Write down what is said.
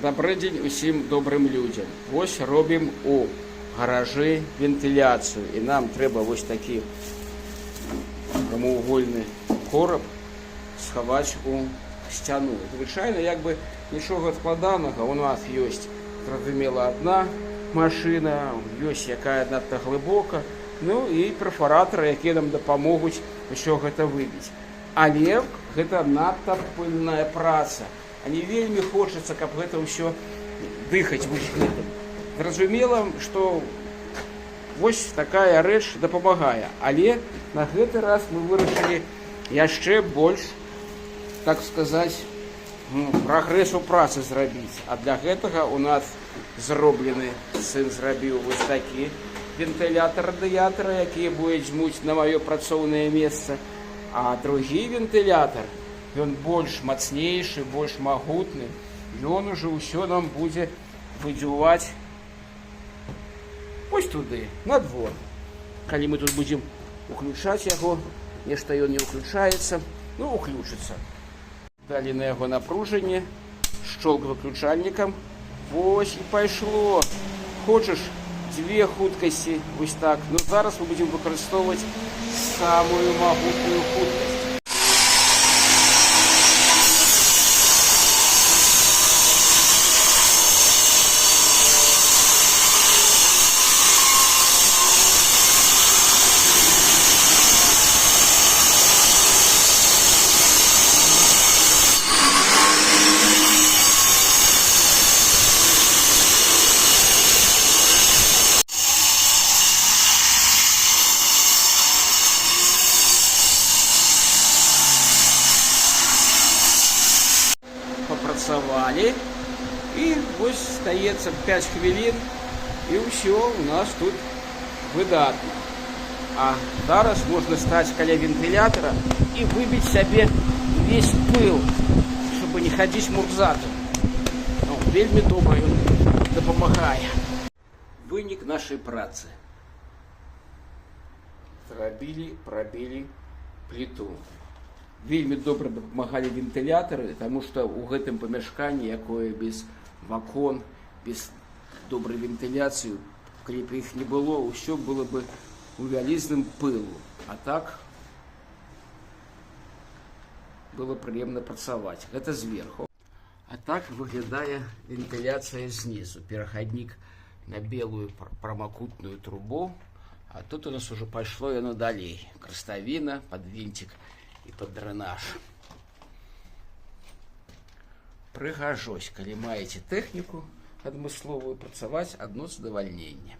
Добрый дзень усім добрым людзям. Вось робім у гаражы вентыляцыю. І нам трэба вось такі прамавугольны кораб схаваць у сцяну. Звычайна, як бы нічога складанага. У нас ёсць, зразумела, адна машына, ёсць якая надта глыбока, ну і перфаратары, якія нам дапамогуць усё гэта выбіць. Але гэта надта пыльная праца. А не вельмі хочацца, каб гэта ўсё дыхаць вось гэтым. Зразумела, што вось такая рэч дапамагае. Але на гэты раз мы вырашылі яшчэ больш, так сказаць, прагрэсу працы зрабіць. А для гэтага у нас зроблены, сын зрабіў вось такі вентылятор радыятара, які будзе дзьмуць на маё працоўнае месца. А другі вентылятор, ён больш мацнейшы, больш магутны. Ён ужо ўсё нам будзе выдзюваць вось туды, на двор. Калі мы тут будзем уключаць яго, нешта ён не ўключаецца, ну, уключыцца. Далі на яго напружанне, шчолк выключальнікам. Вось і пайшло. Хочаш дзве хуткасці, вось так. Ну, зараз мы будзем выкарыстоўваць самую магутную хуткасць. Попрацавалі, і вось стаецца 5 хвілін, і ўсё у нас тут выдатна. А зараз можна стаць каля вентылятара і выбіць сябе весь пыл, щоб не хадзіць мурзатым. Ну, вельмі добра ён дапамагае. Вынік нашай працы. Зрабілі, прабілі пліту. Вельмі добра дапамагалі вентылятары, таму што ў гэтым памяшканні, якое без вакон, без добрай вентыляцыі, калі б іх не было, ўсё было бы у вялізным пылу. А так было прыемна працаваць. Гэта зверху. А так выглядае вентыляцыя знізу. Перахаднік на белую прамакутную трубу, а тут у нас ужо пайшло яно далей. Краставіна, пад вінцік і пад дрэнаж. Прыгажусь, калі маеце тэхніку адмысловую, працаваць адно задавальненне.